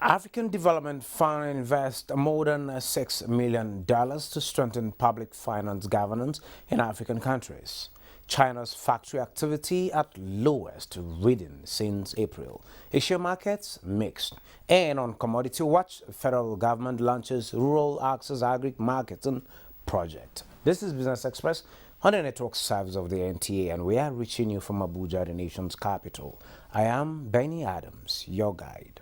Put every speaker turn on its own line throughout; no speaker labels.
African Development Fund invests more than $6 million to strengthen public finance governance in African countries. China's factory activity at lowest reading since April. Asia markets mixed. And on Commodity Watch, federal government launches Rural Access Agri-Marketing Project. This is Business Express on the network service of the NTA, and we are reaching you from Abuja, the nation's capital. I am Benny Adams, your guide.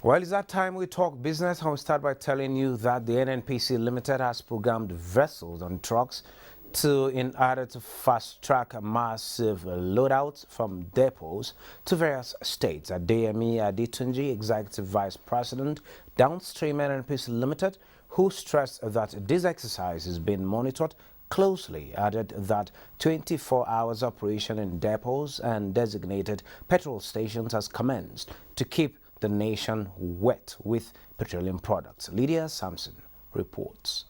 Well, it's that time we talk business, and we start by telling you that the NNPC Limited has programmed vessels and trucks in order to fast-track massive loadouts from depots to various states. Adeyemi Adetunji, Executive Vice President, Downstream NNPC Limited, who stressed that this exercise is being monitored closely, added that 24 hours operation in depots and designated petrol stations has commenced to keep the nation wet with petroleum products. Lydia Sampson reports.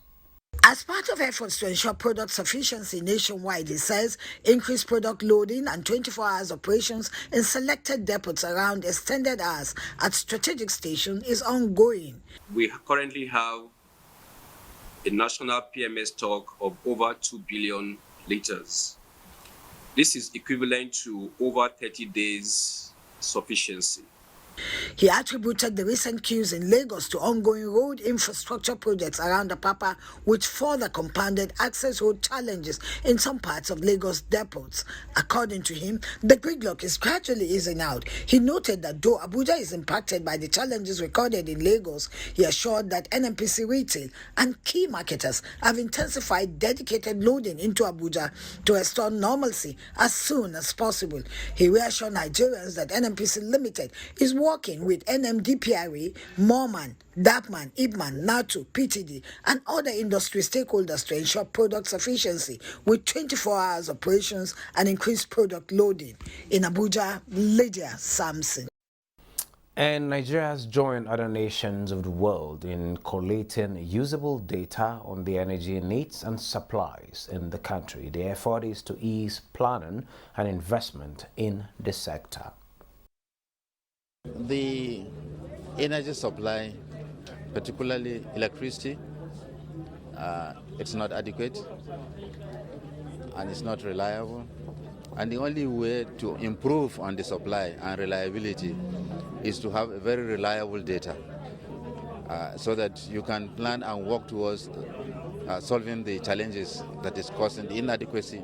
As part of efforts to ensure product sufficiency nationwide, it says increased product loading and 24 hours operations in selected depots around extended hours at strategic stations is ongoing.
We currently have a national PMS stock of over 2 billion liters. This is equivalent to over 30 days sufficiency.
He attributed the recent queues in Lagos to ongoing road infrastructure projects around the Papa, which further compounded access road challenges in some parts of Lagos depots. According to him, the gridlock is gradually easing out. He noted that though Abuja is impacted by the challenges recorded in Lagos, he assured that NNPC retail and key marketers have intensified dedicated loading into Abuja to restore normalcy as soon as possible. He reassured Nigerians that NNPC Limited is working with NMDPRA, Morman, DAPMAN, IBMAN, NATO, PTD, and other industry stakeholders to ensure product sufficiency with 24 hours operations and increased product loading. In Abuja, Lydia Sampson.
And Nigeria has joined other nations of the world in collating usable data on the energy needs and supplies in the country. The effort is to ease planning and investment in the sector.
The energy supply, particularly electricity, it's not adequate and it's not reliable. And the only way to improve on the supply and reliability is to have a very reliable data so that you can plan and work towards solving the challenges that is causing the inadequacy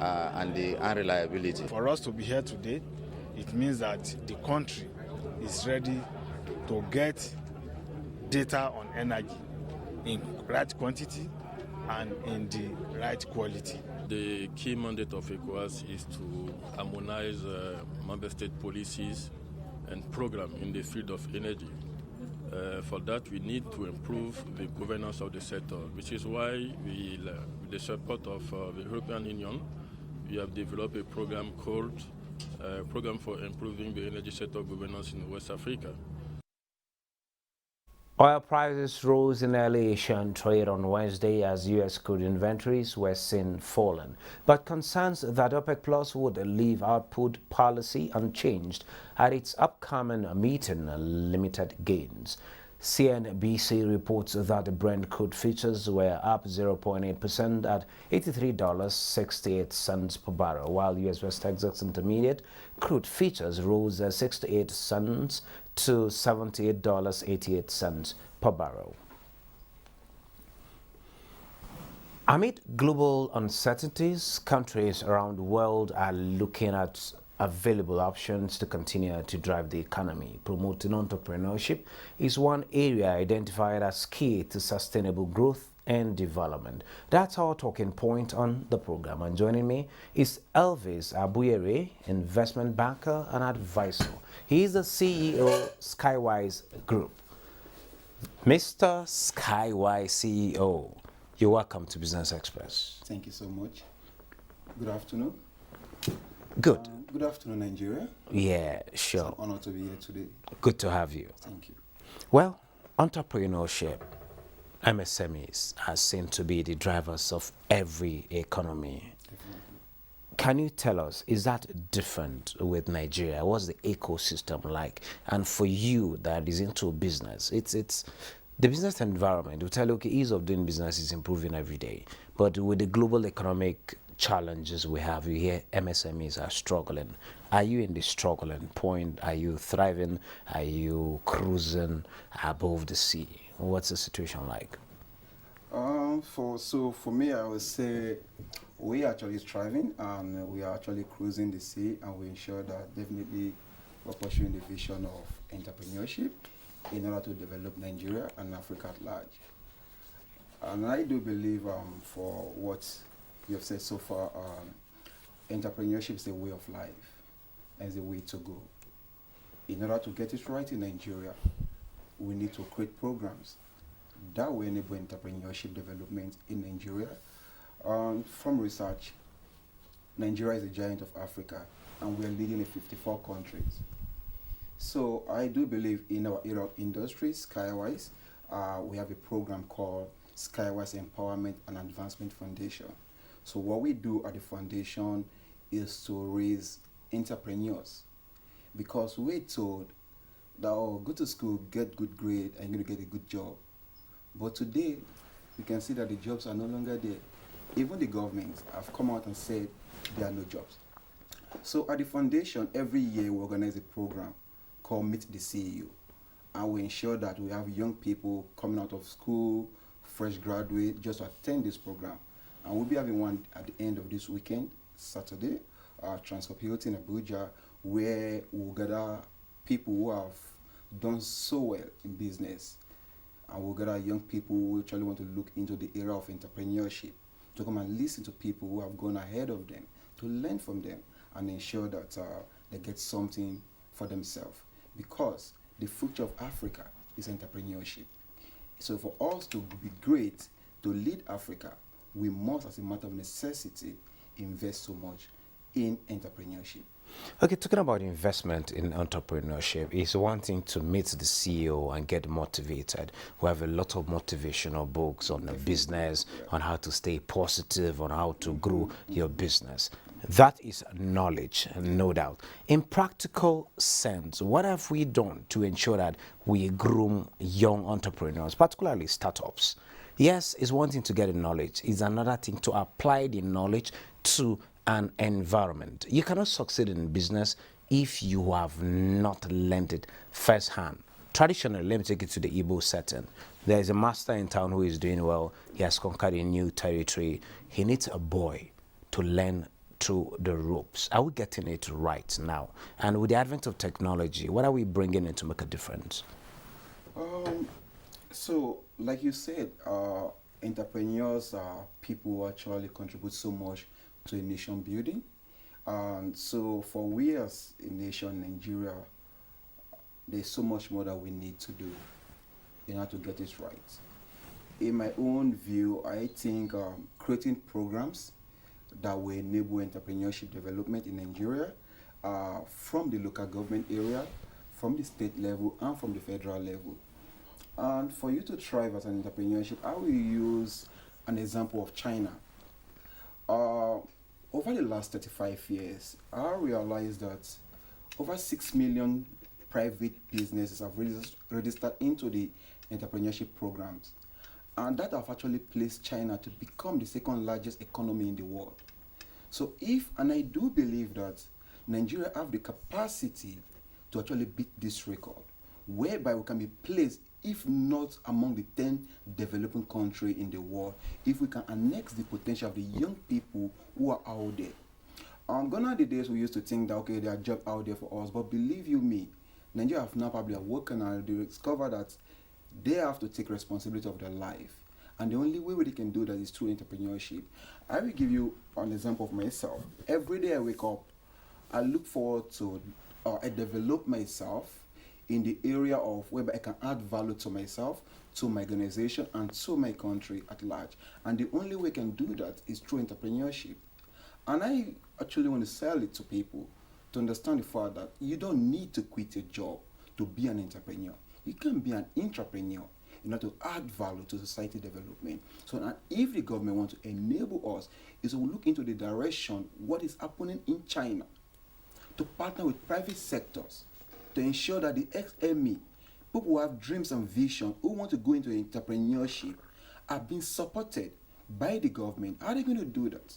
and the unreliability.
For us to be here today, it means that the country is ready to get data on energy in right quantity and in the right quality.
The key mandate of ECOWAS is to harmonize member state policies and programs in the field of energy. For that, we need to improve the governance of the sector, which is why we, with the support of the European Union, we have developed a program called Program for Improving the Energy Sector Governance in West Africa.
Oil prices rose in early Asian trade on Wednesday as U.S. crude inventories were seen falling, but concerns that OPEC Plus would leave output policy unchanged at its upcoming meeting limited gains. CNBC reports that the Brent crude futures were up 0.8% at $83.68 per barrel, while U.S. West Texas Intermediate crude futures rose 68 cents to $78.88 per barrel. Amid global uncertainties, countries around the world are looking at available options to continue to drive the economy. Promoting entrepreneurship is one area identified as key to sustainable growth and development. That's our talking point on the program. And joining me is Elvis Abuyere, investment banker and advisor. He is the CEO Skywise Group. Mr. Skywise CEO, you're welcome to Business Express.
Thank you so much. Good afternoon.
Good.
Good afternoon, Nigeria.
Yeah,
It's
sure.
an honor to be here today.
Good to have you.
Thank you.
Well, entrepreneurship, MSMEs are seen to be the drivers of every economy.
Definitely.
Can you tell us, is that different with Nigeria? What's the ecosystem like? And for you that is into business, it's the business environment will tell you, okay, ease of doing business is improving every day. But with the global economic challenges we have, you hear MSMEs are struggling. Are you in the struggling point? Are you thriving? Are you cruising above the sea? What's the situation like?
For me, I would say we are actually striving and we are actually cruising the sea, and we ensure that definitely we're pursuing the vision of entrepreneurship in order to develop Nigeria and Africa at large. And I do believe for what you have said so far, entrepreneurship is a way of life and is a way to go. In order to get it right in Nigeria, we need to create programs that will enable entrepreneurship development in Nigeria. From research, Nigeria is a giant of Africa, and we are leading in 54 countries. So I do believe in our area of industry, Skywise, we have a program called Skywise Empowerment and Advancement Foundation. So what we do at the foundation is to raise entrepreneurs, because we're told that, oh, go to school, get good grade, and you're going to get a good job. But today, we can see that the jobs are no longer there. Even the governments have come out and said there are no jobs. So at the foundation, every year we organize a program called Meet the CEO. And we ensure that we have young people coming out of school, fresh graduates, just to attend this program. And we'll be having one at the end of this weekend, Saturday, Transcorp Hilton, Abuja, where we'll gather people who have done so well in business. And we'll gather young people who actually want to look into the era of entrepreneurship, to come and listen to people who have gone ahead of them, to learn from them, and ensure that they get something for themselves. Because the future of Africa is entrepreneurship. So for us to be great, to lead Africa, we must, as a matter of necessity, invest so much in entrepreneurship.
Okay, talking about investment in entrepreneurship is one thing to meet the CEO and get motivated. We have a lot of motivational books on the business, on how to stay positive, on how to grow your business. That is knowledge, no doubt. In practical sense, what have we done to ensure that we groom young entrepreneurs, particularly startups? Yes, it's one thing to get the knowledge. It's another thing to apply the knowledge to an environment. You cannot succeed in business if you have not learned it firsthand. Traditionally, let me take it to the Igbo setting. There is a master in town who is doing well. He has conquered a new territory. He needs a boy to learn through the ropes. Are we getting it right now? And with the advent of technology, what are we bringing in to make a difference?
So, like you said, entrepreneurs are people who actually contribute so much to a nation building. And so for we as a nation, Nigeria, there's so much more that we need to do in order to get it right. In my own view, I think creating programs that will enable entrepreneurship development in Nigeria from the local government area, from the state level, and from the federal level. And for you to thrive as an entrepreneurship, I will use an example of China. Over the last 35 years, I realized that over 6 million private businesses have registered into the entrepreneurship programs. And that have actually placed China to become the second largest economy in the world. So and I do believe that Nigeria have the capacity to actually beat this record, whereby we can be placed if not among the 10 developing countries in the world, if we can annex the potential of the young people who are out there. Gone are the days we used to think that, okay, there are jobs out there for us, but believe you me, Nigeria have now probably awoken and they discover that they have to take responsibility of their life. And the only way they can do that is through entrepreneurship. I will give you an example of myself. Every day I wake up, I look forward to, I develop myself in the area of where I can add value to myself, to my organization, and to my country at large. And the only way I can do that is through entrepreneurship. And I actually want to sell it to people to understand the fact that you don't need to quit a job to be an entrepreneur. You can be an entrepreneur in order to add value to society development. So now if the government wants to enable us, is to look into the direction what is happening in China, to partner with private sectors, to ensure that the XME, people who have dreams and vision, who want to go into entrepreneurship, are being supported by the government. How are they going to do that?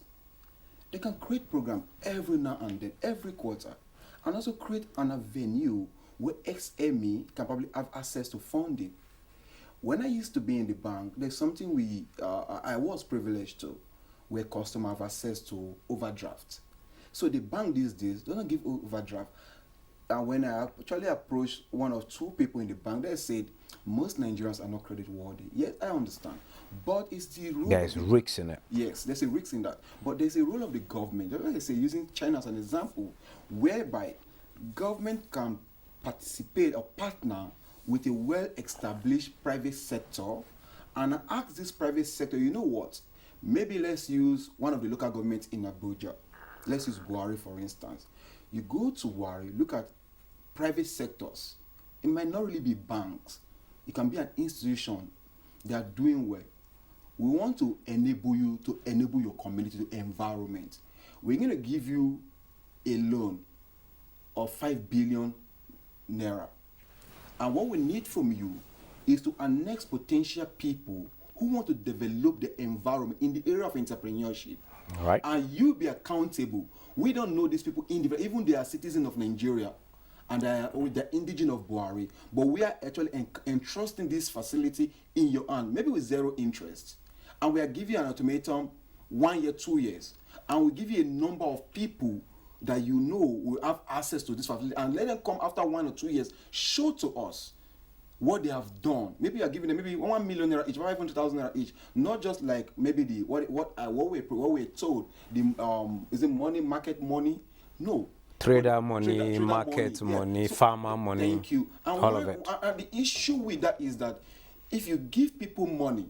They can create programs every now and then, every quarter, and also create an avenue where XME can probably have access to funding. When I used to be in the bank, there's something I was privileged to, where customers have access to overdraft. So the bank these days doesn't give overdraft. And when I actually approached one or two people in the bank, they said most Nigerians are not credit worthy. Yes, I understand, but it's the rule.
There's risks in it.
Yes, there's a risk in that, but there's a role of the government. Like I say, using China as an example, whereby government can participate or partner with a well-established private sector and ask this private sector, you know what, maybe let's use one of the local governments in Abuja. Let's use Buhari, for instance. You go to Buhari, look at private sectors. It might not really be banks. It can be an institution. They are doing well. We want to enable you to enable your community, to environment. We're going to give you a loan of 5 billion naira. And what we need from you is to annex potential people who want to develop the environment in the area of entrepreneurship.
All right.
And you be accountable. We don't know these people individually, even they are citizens of Nigeria and they're indigenous of Buhari, but we are actually entrusting this facility in your hand, maybe with zero interest. And we are giving you an ultimatum 1 year, 2 years. And we give you a number of people that you know will have access to this facility and let them come after 1 or 2 years, show to us what they have done. Maybe you are giving them maybe 1 million naira each, 500,000 naira each, not just like maybe the what we're told the is it money, market money? No.
Trader money,
Trader
market
money,
money,
yeah. So,
farmer money.
Thank you. And
all of it.
And the issue with that is that if you give people money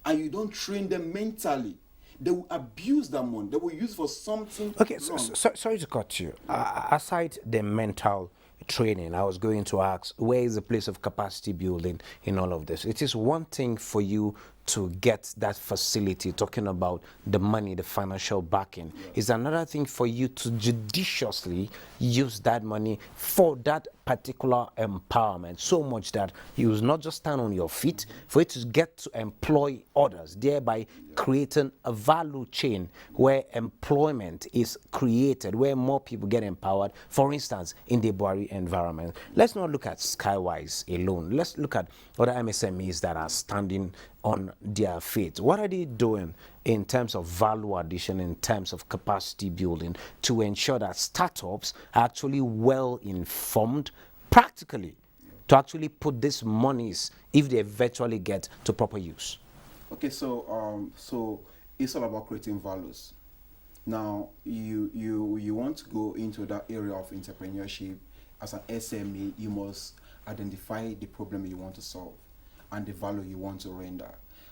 and you don't train them mentally, they will abuse that money. They will use it for something.
Okay,
wrong.
sorry to cut you. Aside the mental training, I was going to ask, where is the place of capacity building in all of this? It is one thing for you to get that facility, talking about the money, the financial backing. Yeah. It's another thing for you to judiciously use that money for that particular empowerment, so much that you will not just stand on your feet, for you to get to employ others, thereby creating a value chain where employment is created, where more people get empowered. For instance, in the Buhari environment, let's not look at Skywise alone. Let's look at other MSMEs that are standing on their feet. What are they doing in terms of value addition, in terms of capacity building, to ensure that startups are actually well informed practically to actually put these monies, if they eventually get, to proper use?
Okay, so it's all about creating values. Now, you want to go into that area of entrepreneurship as an SME, you must identify the problem you want to solve and the value you want to render.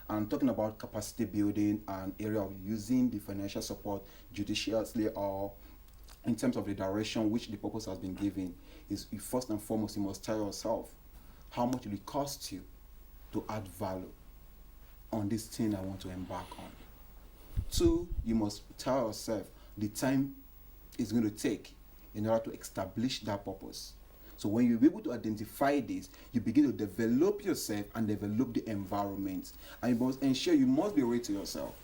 And talking about capacity building and area of using the financial support judiciously or in terms of the direction which the purpose has been given, is first and foremost, you must tell yourself how much will it cost you to add value on this thing I want to embark on. 2, you must tell yourself the time it's going to take in order to establish that purpose. So when you're able to identify this, you begin to develop yourself and develop the environment. And you must ensure, you must be real to yourself.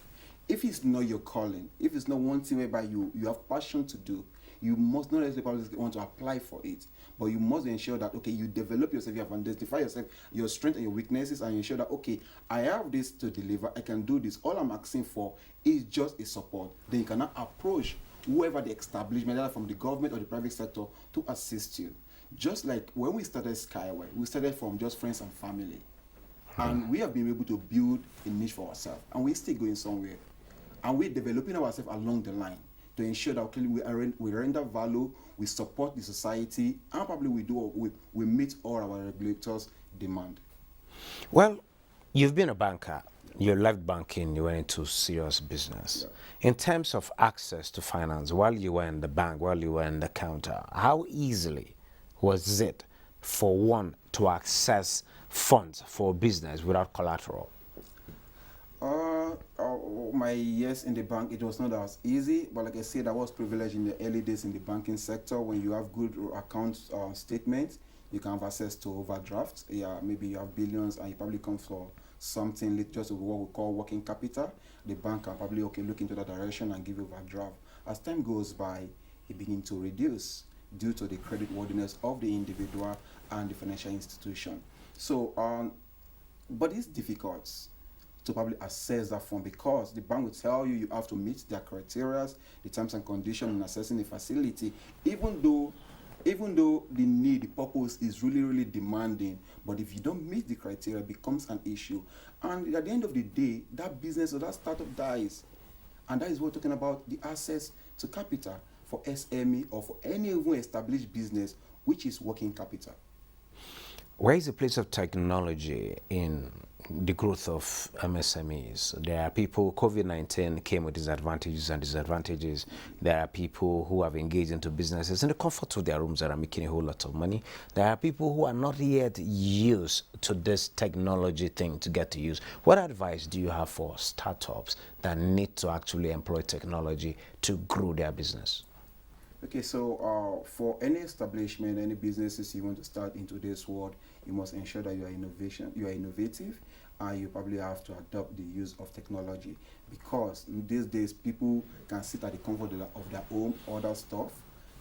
If it's not your calling, if it's not one thing whereby you have passion to do, you must not necessarily want to apply for it, but you must ensure that, okay, you develop yourself, you have identified yourself, your strengths and your weaknesses, and ensure that, okay, I have this to deliver, I can do this. All I'm asking for is just a support. Then you cannot approach whoever the establishment, either from the government or the private sector, to assist you. Just like when we started Skyway, we started from just friends and family. And we have been able to build a niche for ourselves, and we're still going somewhere. And we're developing ourselves along the line to ensure that, okay, we render value, we support the society, and probably we meet all our regulators' demand.
Well, you've been a banker. You left banking, you went into serious business.
Yeah.
In terms of access to finance, while you were in the bank, while you were in the counter, how easily was it for one to access funds for business without collateral?
My years in the bank, it was not as easy, but like I said, I was privileged in the early days in the banking sector. When you have good account statements, you can have access to overdrafts. Yeah, maybe you have billions and you probably come for something just what we call working capital. The bank can probably look into that direction and give you overdraft. As time goes by, it begins to reduce due to the credit worthiness of the individual and the financial institution. So, but it's difficult to probably assess that fund because the bank will tell you have to meet their criteria, the terms and conditions in assessing the facility, even though the need, the purpose is really, really demanding. But if you don't meet the criteria, it becomes an issue. And at the end of the day, that business or that startup dies. And that is what we're talking about, the access to capital for SME or for any even established business, which is working capital.
Where is the place of technology in the growth of MSMEs? There are people, COVID-19 came with disadvantages and disadvantages. There are people who have engaged into businesses in the comfort of their rooms that are making a whole lot of money. There are people who are not yet used to this technology thing to get to use. What advice do you have for startups that need to actually employ technology to grow their business?
Okay, so for any establishment, any businesses you want to start into this world, you must ensure that you are innovative, and you probably have to adopt the use of technology, because these days people can sit at the comfort of their home, order stuff.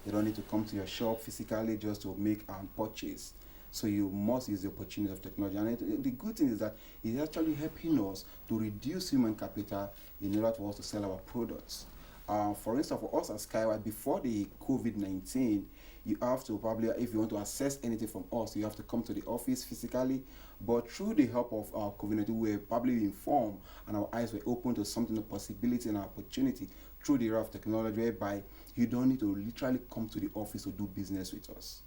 They don't need to come to your shop physically just to make and purchase. So you must use the opportunity of technology. And the good thing is that it's actually helping us to reduce human capital in order for us to sell our products. For instance, for us at Skyward, before the COVID-19, you have to probably, if you want to access anything from us, you have to come to the office physically. But through the help of COVID-19, we were probably informed and our eyes were open to something, a possibility and an opportunity through the era of technology, whereby you don't need to literally come to the office to do business with us.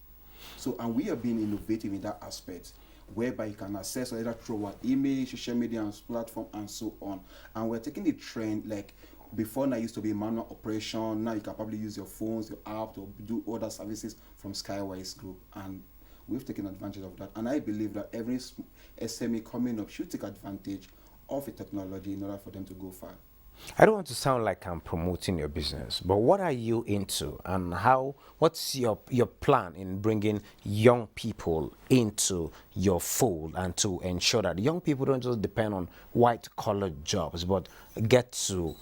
So, and we have been innovative in that aspect, whereby you can access either through our email, social media and platform, and so on. And we're taking the trend, like, before now used to be manual operation. Now you can probably use your phones, your app to do other services from Skywise Group, and we've taken advantage of that. And I believe that every SME coming up should take advantage of a technology in order for them to go far.
I don't want to sound like I'm promoting your business, but what are you into, and what's your plan in bringing young people into your fold, and to ensure that young people don't just depend on white-collar jobs, but get to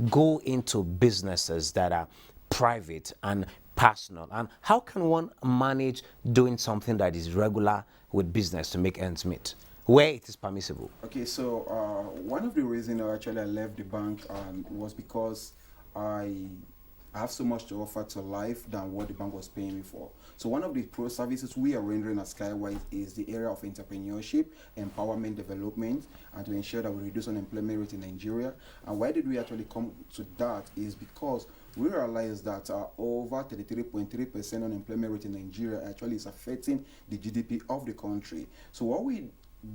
go into businesses that are private and personal? And how can one manage doing something that is regular with business to make ends meet, where it is permissible?
Okay, so one of the reasons I left the bank was because I have so much to offer to life than what the bank was paying me for. So one of the pro services we are rendering at Skywise is the area of entrepreneurship, empowerment, development, and to ensure that we reduce unemployment rate in Nigeria. And why did we actually come to that is because we realized that over 33.3% unemployment rate in Nigeria actually is affecting the GDP of the country. So what we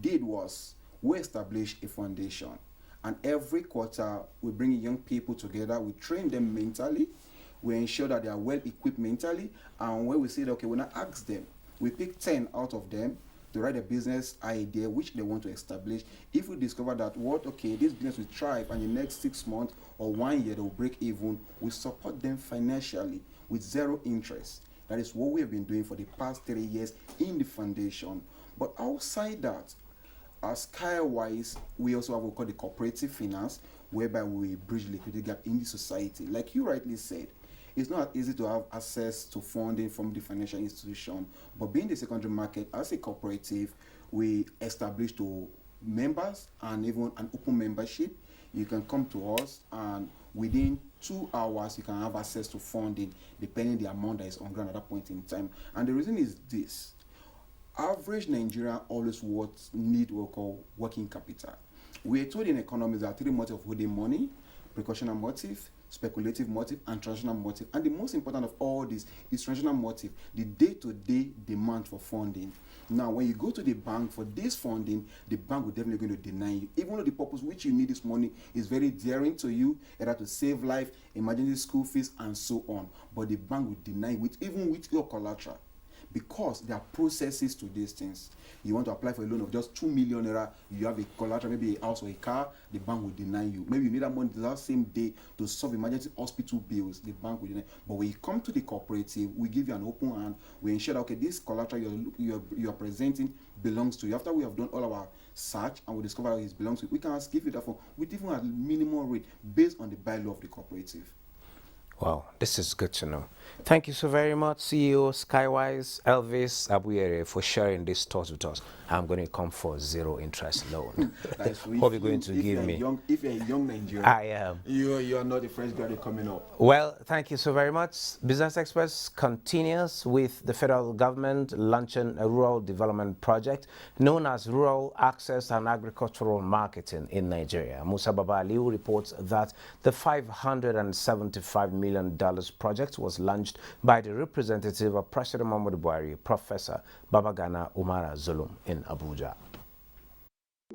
did was we established a foundation, and every quarter we bring young people together, we train them mentally, we ensure that they are well equipped mentally, and when we say that, okay, when I ask them, we pick 10 out of them to write a business idea which they want to establish. If we discover that this business will thrive and in the next 6 months or 1 year they will break even, we support them financially with zero interest. That is what we have been doing for the past 3 years in the foundation. But outside that, as Skywise, we also have what we call the cooperative finance, whereby we bridge liquidity gap in the society. Like you rightly said, it's not easy to have access to funding from the financial institution. But being the secondary market, as a cooperative, we established to members and even an open membership. You can come to us, and within 2 hours you can have access to funding depending the amount that is on ground at that point in time. And the reason is this: average Nigerian always need what we call working capital. We are told in economics there are 3 motives of holding money: precautionary motive, speculative motive, and transactional motive. And the most important of all this is transactional motive, the day-to-day demand for funding. Now, when you go to the bank for this funding, the bank will definitely going to deny you, even though the purpose which you need this money is very daring to you, either to save life, emergency school fees, and so on. But the bank will deny you, even with your collateral, because there are processes to these things. You want to apply for a loan of just 2 million naira, you have a collateral, maybe a house or a car, the bank will deny you. Maybe you need that money that same day to solve emergency hospital bills, the bank will deny. But when you come to the cooperative, we give you an open hand. We ensure that, okay, this collateral you are presenting belongs to you. After we have done all our search and we discover that it belongs to you, we can give you that for with even a minimum rate based on the bylaw of the cooperative.
Wow, this is good to know. Thank you so very much, CEO Skywise Elvis Abuyere, for sharing this thoughts with us. I'm going to come for 0 interest loan. What are you going to give me?
If you're a young Nigerian,
I am.
You are not the fresh graduate coming up.
Well, thank you so very much. Business Express continues with the federal government launching a rural development project known as Rural Access and Agricultural Marketing in Nigeria. Musa Baba Aliu reports that the $575 million project was launched by the representative of President Muhammadu Buhari, Professor Babagana Umara Zulum, in Abuja.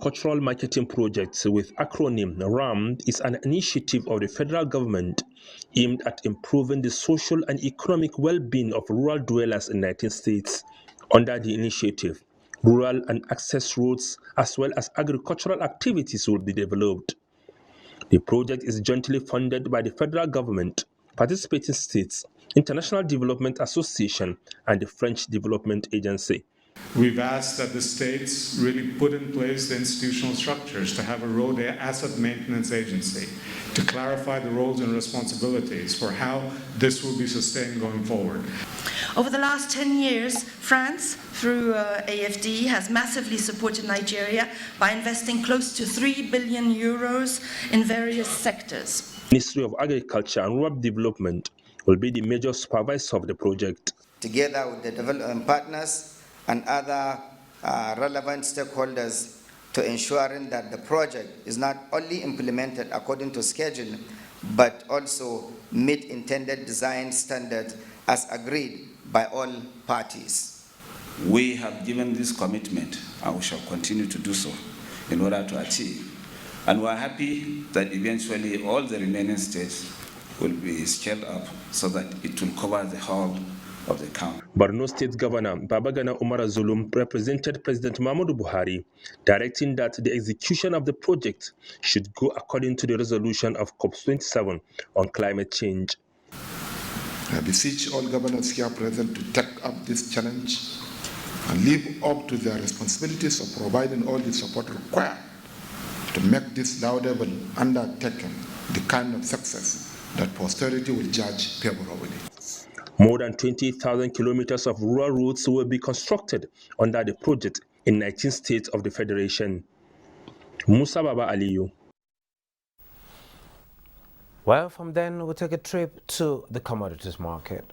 Cultural Marketing Project, with acronym RAM, is an initiative of the federal government aimed at improving the social and economic well-being of rural dwellers in 19 states. Under the initiative, rural and access roads as well as agricultural activities will be developed. The project is jointly funded by the federal government, participating states, International Development Association, and the French Development Agency.
We've asked that the states really put in place the institutional structures to have a road asset maintenance agency to clarify the roles and responsibilities for how this will be sustained going forward.
Over the last 10 years, France, through AFD, has massively supported Nigeria by investing close to 3 billion euros in various sectors.
Ministry of Agriculture and Rural Development will be the major supervisor of the project.
Together with the development partners and other relevant stakeholders, to ensuring that the project is not only implemented according to schedule, but also meet intended design standards as agreed by all parties.
We have given this commitment and we shall continue to do so in order to achieve. And we are happy that eventually all the remaining states will be scaled up so that it will cover the whole of the county.
Borno State Governor Babagana Umara Zulum represented President Muhammadu Buhari, directing that the execution of the project should go according to the resolution of COP27 on climate change.
I beseech all governors here present to take up this challenge and live up to their responsibilities of providing all the support required to make this laudable undertaking the kind of success that posterity will judge favorably.
More than 20,000 kilometers of rural roads will be constructed under the project in 19 states of the Federation. Musa Baba Aliyu.
Well, from then we'll take a trip to the commodities market.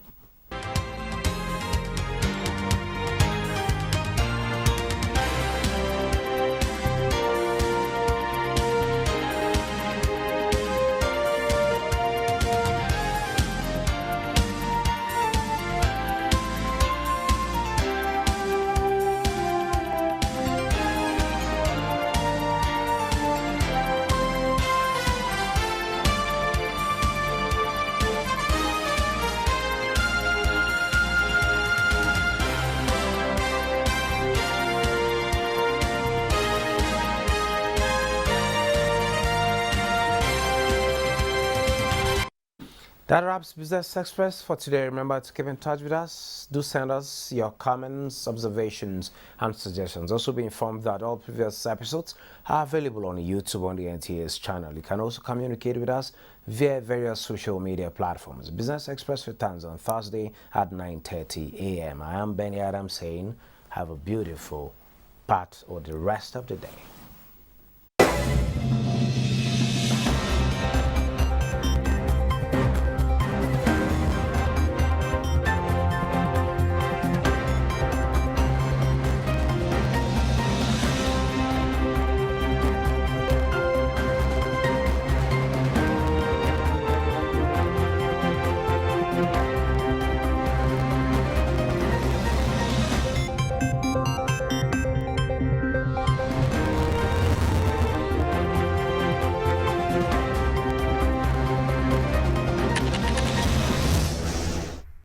That wraps Business Express for today. Remember to keep in touch with us. Do send us your comments, observations, and suggestions. Also be informed that all previous episodes are available on YouTube on the NTA's channel. You can also communicate with us via various social media platforms. Business Express returns on Thursday at 9:30 a.m. I am Benny Adams saying have a beautiful part or the rest of the day.